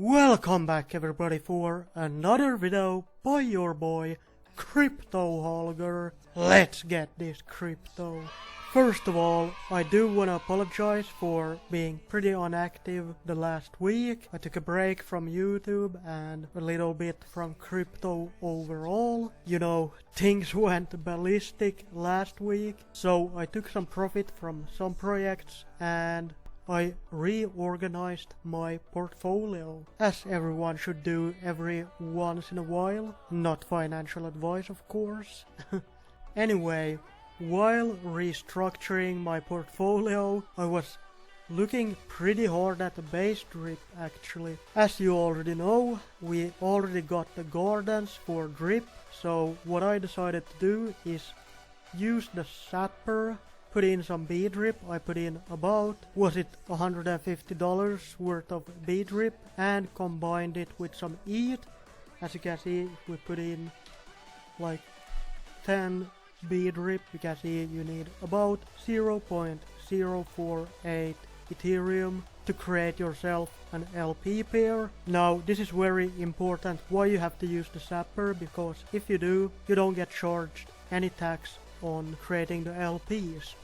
Welcome back everybody for another video by your boy Crypto Holger. Let's get this crypto. First of all, I do wanna apologize for being pretty inactive the last week. I took a break from YouTube and a little bit from crypto overall. You know, things went ballistic last week, so I took some profit from some projects and I reorganized my portfolio, as everyone should do every once in a while. Not financial advice, of course. Anyway, while restructuring my portfolio, I was looking pretty hard at the bDRIP actually. As you already know, we already got the gardens for drip, so what I decided to do is use the Zapper, put in some bDRIP. I put in about, was it $150 worth of bDRIP, and combined it with some ETH. As you can see, we put in like 10 bDRIP. You can see you need about 0.048 Ethereum to create yourself an LP pair. Now this is very important why you have to use the Zapper, because if you do, you don't get charged any tax on creating the LPs.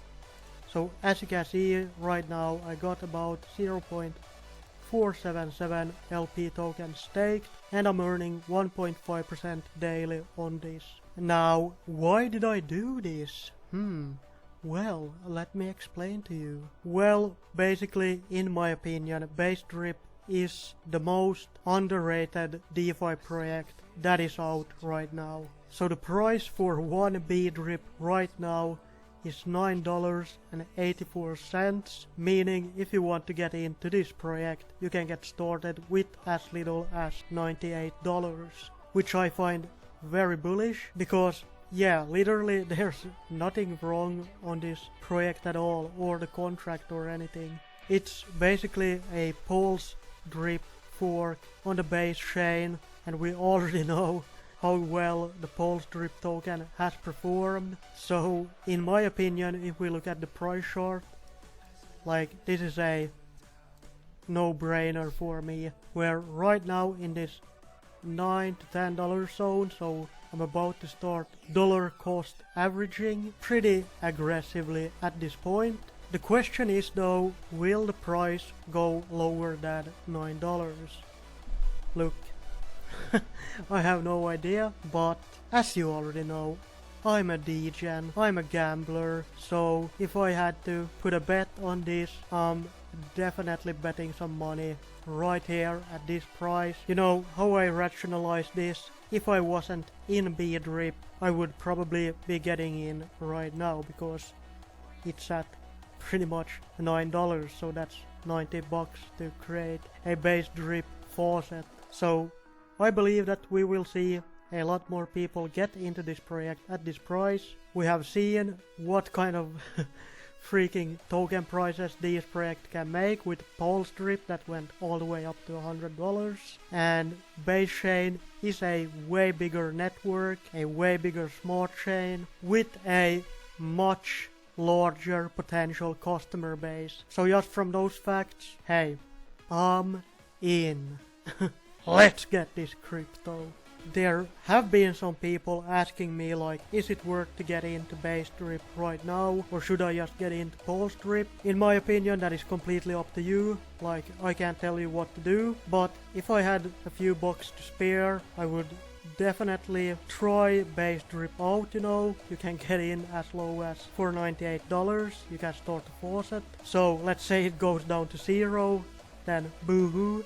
So as you can see right now, I got about 0.477 LP tokens staked, and I'm earning 1.5% daily on this. Now, why did I do this? Well, let me explain to you. Well, basically, in my opinion, bDRIP is the most underrated DeFi project that is out right now. So the price for one bDRIP right now is $9.84, meaning if you want to get into this project, you can get started with as little as $98, which I find very bullish, because yeah, literally there's nothing wrong on this project at all, or the contract or anything. It's basically a Pulse drip fork on the base chain, and we already know how well the Pulse drip token has performed. So in my opinion, if we look at the price chart, like this is a no-brainer for me. We're right now in this $9 to $10 zone, so I'm about to start dollar cost averaging pretty aggressively at this point. The question is though, will the price go lower than $9? Look, I have no idea, but as you already know, I'm a degen, I'm a gambler, so if I had to put a bet on this, I'm definitely betting some money right here at this price. You know how I rationalize this? If I wasn't in bDRIP, I would probably be getting in right now, because it's at pretty much $9, so that's $90 to create a bDRIP faucet. So I believe that we will see a lot more people get into this project at this price. We have seen what kind of freaking token prices these projects can make with Pulse drip that went all the way up to $100, and base chain is a way bigger network, a way bigger smart chain with a much larger potential customer base. So just from those facts, hey, I'm in. Let's get this crypto. There have been some people asking me like, is it worth to get into bDRIP right now, or should I just get into Pulse drip? In my opinion, that is completely up to you. Like, I can't tell you what to do, but if I had a few bucks to spare, I would definitely try bDRIP out. You know, you can get in as low as for $98. You can start a faucet. So let's say it goes down to 0, then boo-hoo,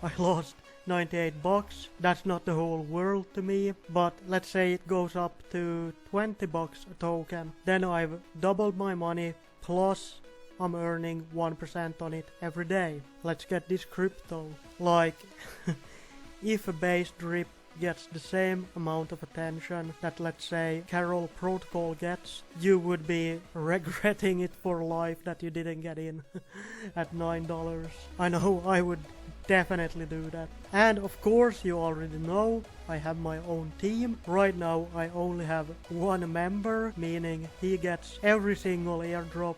I lost $98. That's not the whole world to me, but let's say it goes up to $20 a token, then I've doubled my money, plus I'm earning 1% on it every day. Let's get this crypto. Like, if a bDRIP gets the same amount of attention that, let's say, Carol Protocol gets, you would be regretting it for life that you didn't get in at $9. I know I would definitely do that. And of course, you already know, I have my own team. Right now I only have one member, meaning he gets every single airdrop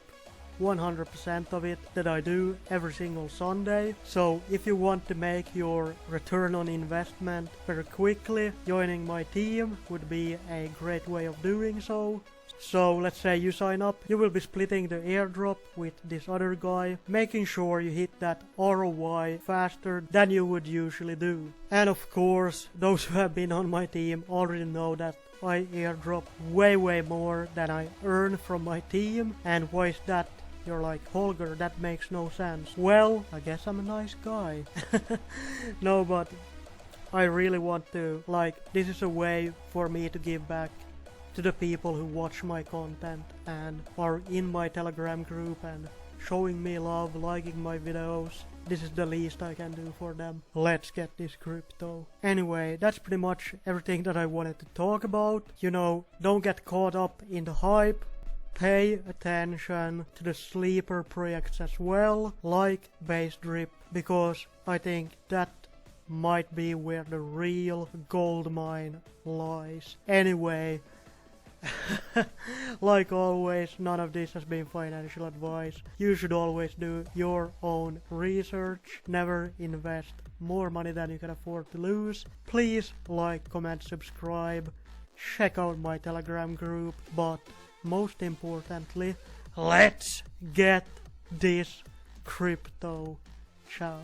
100% of it that I do every single Sunday. So if you want to make your return on investment very quickly, joining my team would be a great way of doing so. So let's say you sign up, you will be splitting the airdrop with this other guy, making sure you hit that ROI faster than you would usually do. And of course, those who have been on my team already know that I airdrop way more than I earn from my team. And why is that? You're like, Holger, that makes no sense. Well, I guess I'm a nice guy. No, but I really want to, this is a way for me to give back to the people who watch my content and are in my Telegram group and showing me love, liking my videos. This is the least I can do for them. Let's get this crypto. Anyway, that's pretty much everything that I wanted to talk about. You know, don't get caught up in the hype. Pay attention to the sleeper projects as well, like bDRIP, because I think that might be where the real gold mine lies. Anyway, like always, none of this has been financial advice. You should always do your own research. Never invest more money than you can afford to lose. Please like, comment, subscribe. Check out my Telegram group. But most importantly, let's get this crypto. Ciao.